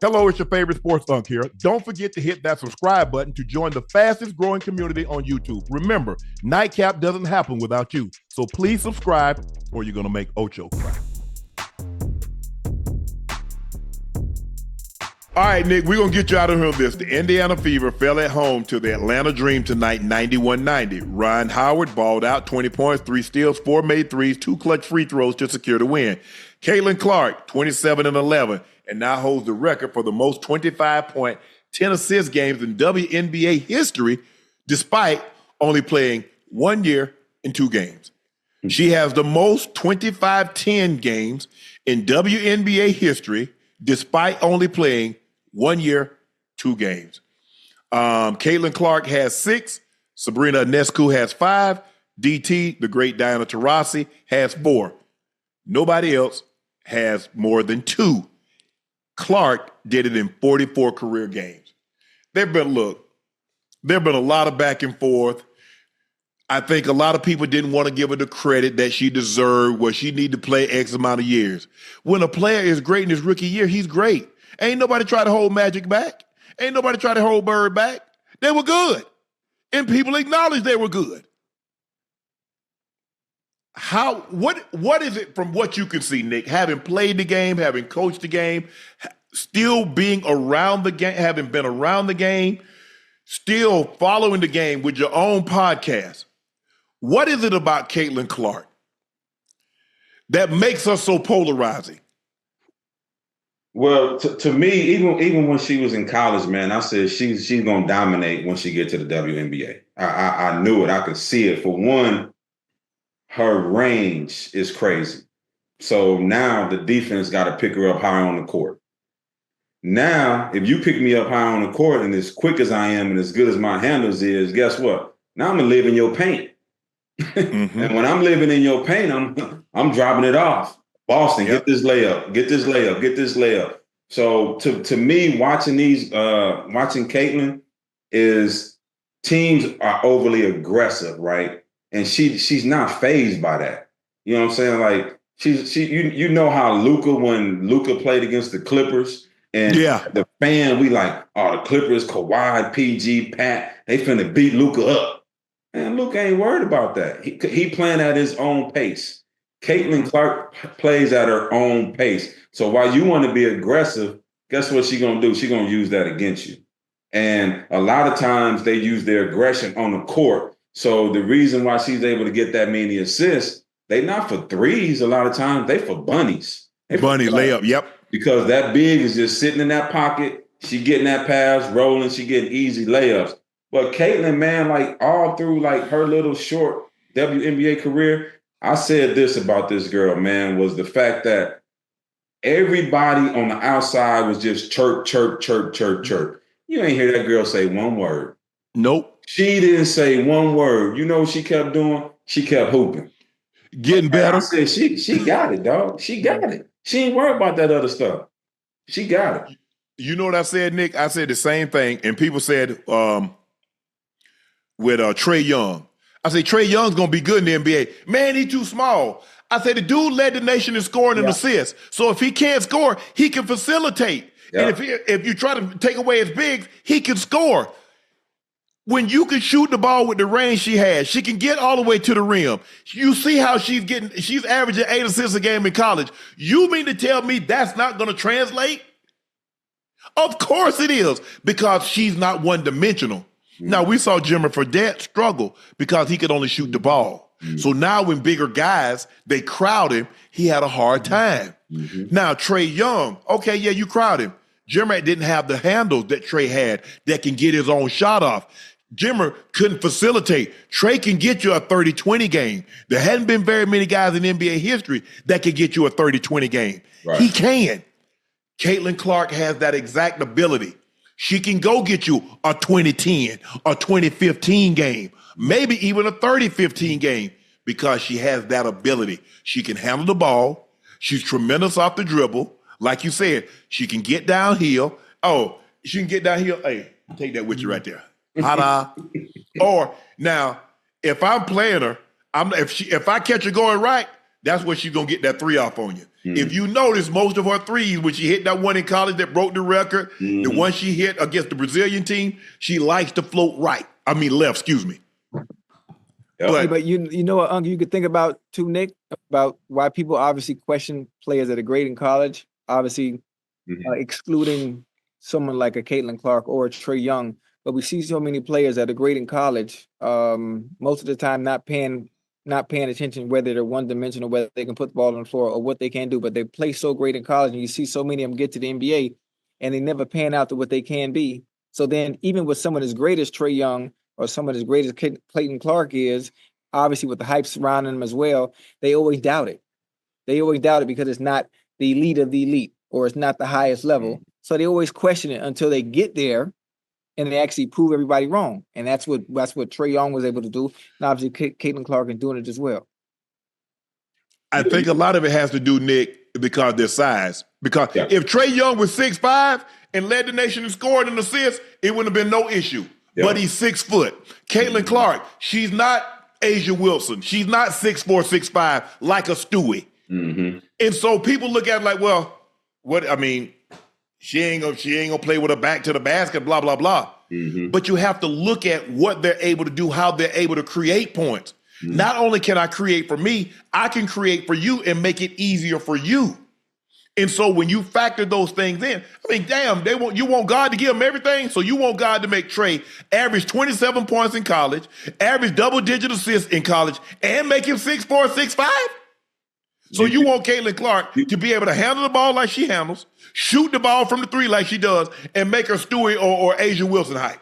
Hello, it's your favorite sports Unc here. Don't forget to hit that subscribe button to join the fastest growing community on YouTube. Remember, Nightcap doesn't happen without you. So please subscribe or you're going to make Ocho cry. All right, Nick, we're going to get you out of here on this. The Indiana Fever fell at home to the Atlanta Dream tonight, 91-90. Ryan Howard balled out 20 points, 3 steals, 4 made threes, 2 clutch free throws to secure the win. Caitlin Clark, 27 and 11, and now holds the record for the most 25-point, 10-assist games in WNBA history, despite only playing 1 year and 2 games. She has the most 25-10 games in WNBA history, despite only playing 1 year, 2 games. Caitlin Clark has 6. Sabrina Ionescu has 5. DT, the great Diana Taurasi, has 4. Nobody else has more than 2. Clark did it in 44 career games. There have been a lot of back and forth. I think a lot of people didn't want to give her the credit that she deserved, where she need to play X amount of years. When a player is great in his rookie year, he's great. Ain't nobody try to hold Magic back. Ain't nobody try to hold Bird back. They were good. And people acknowledge they were good. What is it from what you can see, Nick, having played the game, having coached the game, still being around the game, having been around the game, still following the game with your own podcast? What is it about Caitlin Clark that makes her so polarizing? Well, to me, even when she was in college, man, I said she's gonna dominate when she get to the WNBA. I knew it. I could see it. For one, her range is crazy. So now the defense got to pick her up high on the court. Now, if you pick me up high on the court and as quick as I am and as good as my handles is, guess what? Now I'm gonna live in your paint. Mm-hmm. And when I'm living in your paint, I'm dropping it off. Boston, Get this layup, get this layup, get this layup. So to me, watching Caitlin is teams are overly aggressive, right? And she's not fazed by that. You know what I'm saying? Like you know how when Luka played against the Clippers and the fan, we like, oh, the Clippers, Kawhi, PG, Pat, they finna beat Luka up. Man, Luka ain't worried about that. He playing at his own pace. Caitlin Clark plays at her own pace. So while you want to be aggressive, guess what she's going to do? She's going to use that against you. And a lot of times they use their aggression on the court. So the reason why she's able to get that many assists, they not for threes a lot of times, they for bunnies. Bunny layup, yep. Because that big is just sitting in that pocket. She getting that pass, rolling, she getting easy layups. But Caitlin, man, like all through like her little short WNBA career, I said this about this girl, man, was the fact that everybody on the outside was just chirp, chirp, chirp, chirp, chirp. You ain't hear that girl say one word. Nope. She didn't say one word. You know what she kept doing? She kept hooping. Getting better. I said, she got it, dog. She got it. She ain't worried about that other stuff. She got it. You know what I said, Nick? I said the same thing. And people said with Trae Young. I say, Trae Young's going to be good in the NBA. Man, he's too small. I say, the dude led the nation in scoring and assists. So if he can't score, he can facilitate. Yeah. And if you try to take away his bigs, he can score. When you can shoot the ball with the range she has, she can get all the way to the rim. You see how she's averaging 8 assists a game in college. You mean to tell me that's not going to translate? Of course it is, because she's not one-dimensional. Now, we saw Jimmer Fredette struggle because he could only shoot the ball. Mm-hmm. So now when bigger guys, they crowd him, he had a hard time. Mm-hmm. Now, Trae Young, okay, yeah, you crowd him. Jimmer didn't have the handles that Trae had that can get his own shot off. Jimmer couldn't facilitate. Trae can get you a 30-20 game. There hadn't been very many guys in NBA history that could get you a 30-20 game. Right. He can. Caitlin Clark has that exact ability. She can go get you a 20-10, a 20-15 game, maybe even a 30-15 game, because she has that ability. She can handle the ball. She's tremendous off the dribble. Like you said, she can get downhill. Oh, she can get downhill. Hey, take that with you right there. Ta-da. Or now, if I'm playing her, if I catch her going right, that's where she's gonna get that 3 off on you. If you notice, most of her threes, when she hit that one in college that broke the record, the one she hit against the Brazilian team, she likes to float left, excuse me. Yep. But you know what, Unc, you could think about too, Nick, about why people obviously question players that are great in college, obviously excluding someone like a Caitlin Clark or a Trae Young. But we see so many players that are great in college, most of the time not paying attention whether they're one-dimensional, whether they can put the ball on the floor or what they can do. But they play so great in college, and you see so many of them get to the NBA, and they never pan out to what they can be. So then even with someone as great as Trae Young or someone as great as Caitlin Clark is, obviously with the hype surrounding them as well, they always doubt it. They always doubt it because it's not the elite of the elite, or it's not the highest level. So they always question it until they get there and they actually prove everybody wrong. And that's what Trae Young was able to do. And obviously Caitlin Clark is doing it as well. I think a lot of it has to do, Nick, because of their size. Because if Trae Young was 6'5" and led the nation in scoring and assists, it wouldn't have been no issue. But he's 6 foot. Caitlin Clark, she's not Asia Wilson. She's not 6'4", 6'5", like a Stewie. And so people look at it like, well, she ain't gonna play with her back to the basket, blah, blah, blah. But you have to look at what they're able to do, how they're able to create points. Not only can I create for me, I can create for you and make it easier for you. And so when you factor those things in, damn, you want God to give them everything, so you want God to make Trae average 27 points in college, average double-digit assists in college, and make him 6'4", 6'5"? So you want Caitlin Clark to be able to handle the ball like she handles, shoot the ball from the three like she does, and make her Stewie or Asia Wilson height.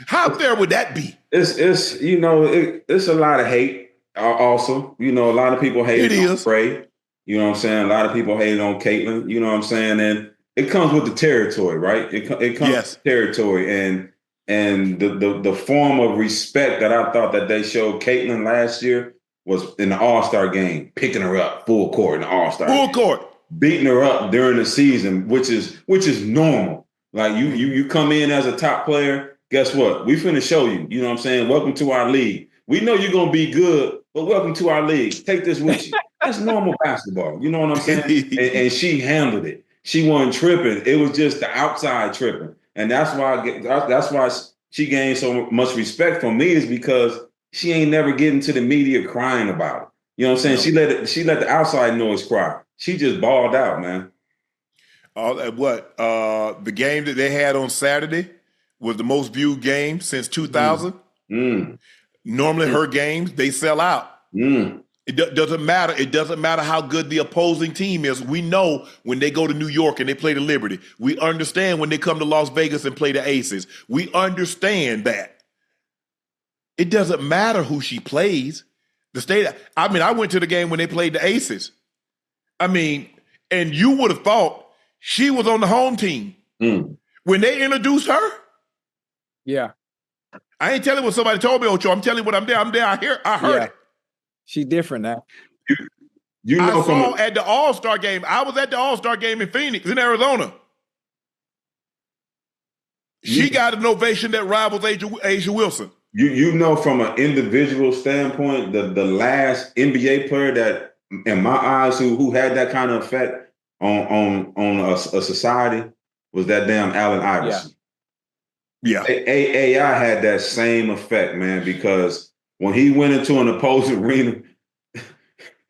How fair would that be? It's a lot of hate also. A lot of people hate on Trae. You know what I'm saying? A lot of people hate on Caitlin. You know what I'm saying? And it comes with the territory, right? It comes with the territory. And the form of respect that I thought that they showed Caitlin last year was in the All-Star game, picking her up full court in the All-Star game. Full court. Beating her up during the season, which is normal. Like you come in as a top player, guess what? We finna show you. You know what I'm saying? Welcome to our league. We know you're gonna be good, but welcome to our league. Take this with you. That's normal basketball. You know what I'm saying? And she handled it. She wasn't tripping. It was just the outside tripping. And that's why she gained so much respect from me, is because she ain't never getting to the media crying about it. You know what I'm saying? No. She let the outside noise cry. She just balled out, man. The game that they had on Saturday was the most viewed game since 2000. Normally her games, they sell out. It doesn't matter. It doesn't matter how good the opposing team is. We know when they go to New York and they play the Liberty. We understand when they come to Las Vegas and play the Aces. We understand that. It doesn't matter who she plays. I went to the game when they played the Aces. And you would have thought she was on the home team. When they introduced her. Yeah. I ain't telling what somebody told me, Ocho. I'm telling you what I'm there. I heard it. She's different now. I saw at the All-Star game. I was at the All-Star game in Phoenix, in Arizona. She got an ovation that rivals Asia Wilson. From an individual standpoint, the last NBA player that, in my eyes, who had that kind of effect on a society was that damn Allen Iverson. Yeah. AI had that same effect, man, because when he went into an opposing arena,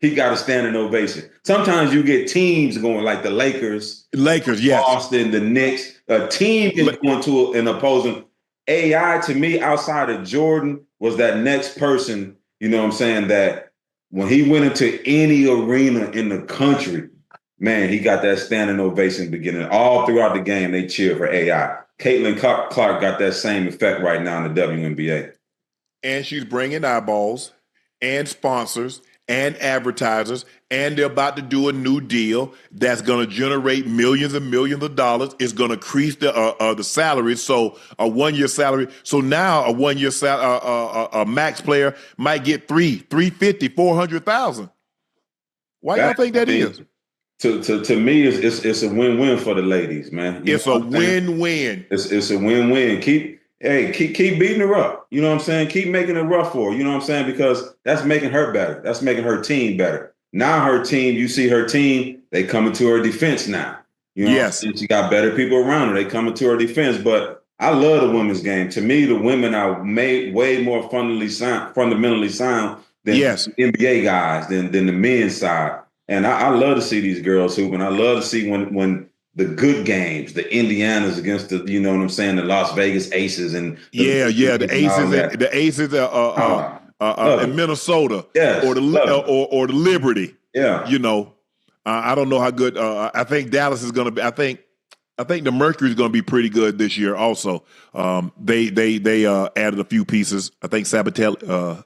he got a standing ovation. Sometimes you get teams going, like the Lakers, yes. Boston, the Knicks. A team is going to an opposing. AI, to me, outside of Jordan, was that next person, you know what I'm saying, that when he went into any arena in the country, man, he got that standing ovation beginning. All throughout the game, they cheer for AI. Caitlin Clark got that same effect right now in the WNBA. And she's bringing eyeballs and sponsors and advertisers, and they're about to do a new deal that's going to generate millions and millions of dollars. It's going to increase the salary, so a 1-year salary. So now a 1-year a max player might get $350,000, $400,000. Why y'all think that is? To me, it's a win-win for the ladies, man. It's a win-win. It's a win-win. Keep beating her up. You know what I'm saying? Keep making it rough for her. You know what I'm saying? Because that's making her better. That's making her team better. Now her team, you see her team, they coming to her defense now. You know, yes, she got better people around her. They coming to her defense. But I love the women's game. To me, the women are way more fundamentally sound than NBA guys, than the men's side. And I love to see these girls hoop, and I love to see when the good games, the Indianas against the, you know what I'm saying, the Las Vegas Aces and the Aces in Minnesota, or the Liberty. Yeah, you know, I don't know how good. I think Dallas is going to be. I think the Mercury is going to be pretty good this year. Also, they added a few pieces. I think Satu.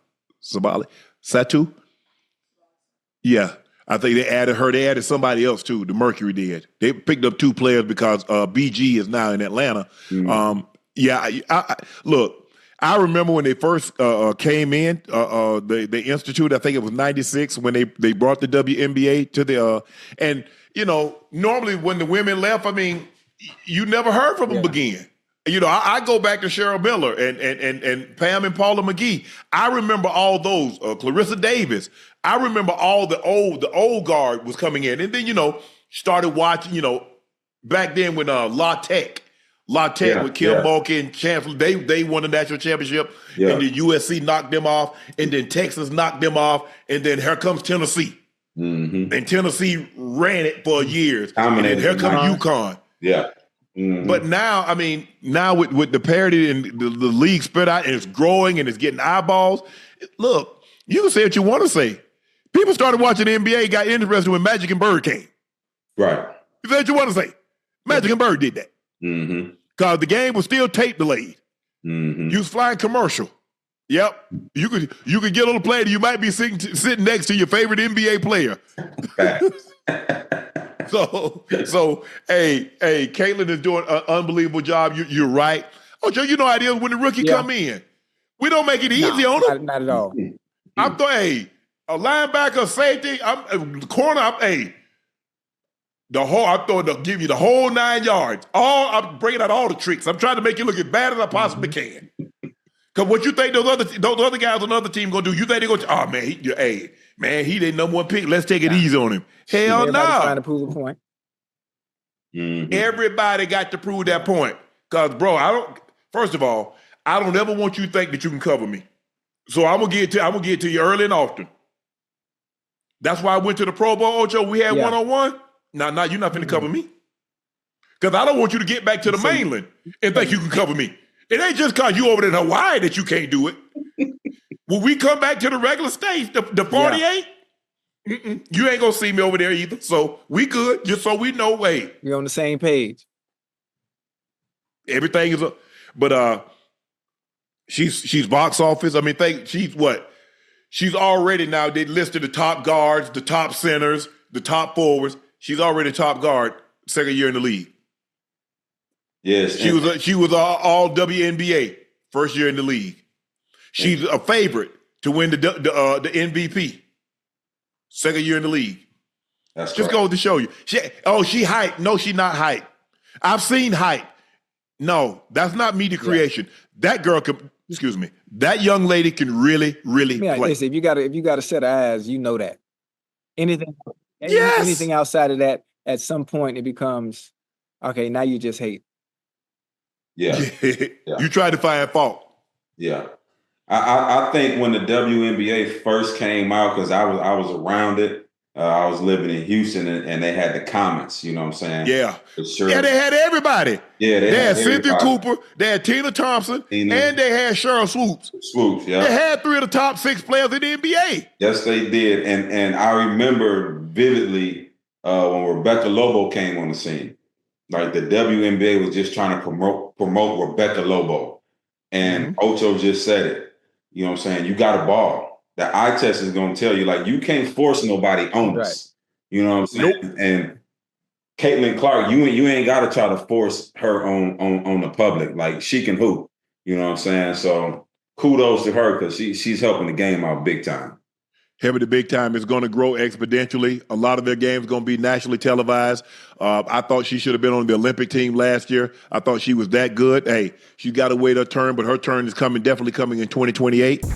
Yeah. I think they added her. They added somebody else too. The Mercury did. They picked up 2 players because BG is now in Atlanta. Look, I remember when they first came in, the institute. I think it was '96 when they brought the WNBA to the. And you know, normally when the women left, I mean, you never heard from them again. You know, I go back to Cheryl Miller and Pam and Paula McGee. I remember all those. Clarissa Davis. I remember all the old guard was coming in, and then you know started watching. You know, back then when La Tech with Kim Mulkey and Chancellor, they won the national championship, and the USC knocked them off, and then Texas knocked them off, and then here comes Tennessee, and Tennessee ran it for years, and then here comes UConn. Yeah. But now, I mean, with the parity and the league spread out and it's growing and it's getting eyeballs, look, you can say what you want to say. People started watching the NBA, got interested when Magic and Bird came. Right. You say what you want to say. Magic and Bird did that. Because the game was still tape delayed. You was flying commercial. Yep. You could get on a plane. You might be sitting next to your favorite NBA player. So, hey, Caitlin is doing an unbelievable job. You're right. Oh, Joe, you know idea when the rookie come in, we don't make it easy on him. Not at all. I'm a linebacker, safety, corner. I'm give you the whole 9 yards. I'm bringing out all the tricks. I'm trying to make you look as bad as I possibly can. Because what you think those other guys on the other team gonna do? You think they're gonna? Oh man, he didn't number 1 pick. Let's take it easy on him. Hell no. Everybody's trying to prove a point. Everybody got to prove that point. Because, bro, first of all, I don't ever want you to think that you can cover me. So I'm gonna get to you early and often. That's why I went to the Pro Bowl, Ocho. We had one-on-one. Now you're not finna cover me. Because I don't want you to get back to the mainland and think you can cover me. It ain't just because you over there in Hawaii that you can't do it. When we come back to the regular stage, the 48, you ain't gonna see me over there either. So we good, just so we know. Wait, we're on the same page. Everything is but she's box office. I mean, she's what? She's already now. They listed the top guards, the top centers, the top forwards. She's already top guard, 2nd year in the league. Yes, she was all WNBA, 1st year in the league. She's a favorite to win the MVP, 2nd year in the league. That's just goes to show you. She hyped. No, she's not hyped. I've seen hype. No, that's not media creation. That girl can. Excuse me. That young lady can really play. Listen, if you got a set of eyes, you know that. Anything outside of that, at some point it becomes okay. Now you just hate. Yeah. You try to find fault. Yeah. I think when the WNBA first came out, because I was around it, I was living in Houston, and they had the comments, you know what I'm saying? Yeah. For sure. Yeah, they had everybody. Yeah, they had Cynthia Cooper, they had Tina Thompson, and they had Cheryl Swoops. Yeah. They had 3 of the top 6 players in the NBA. Yes, they did. And I remember vividly when Rebecca Lobo came on the scene. Like the WNBA was just trying to promote Rebecca Lobo. And Ocho just said it. You know what I'm saying? You got a ball. The eye test is going to tell you, like, you can't force nobody on us. Right. You know what I'm saying? Nope. And Caitlin Clark, you ain't got to try to force her on the public. Like, she can hoop. You know what I'm saying? So kudos to her because she's helping the game out big time. Heavy to big time is going to grow exponentially. A lot of their games going to be nationally televised. I thought she should have been on the Olympic team last year. I thought she was that good. Hey, she's got to wait her turn, but her turn is definitely coming in 2028.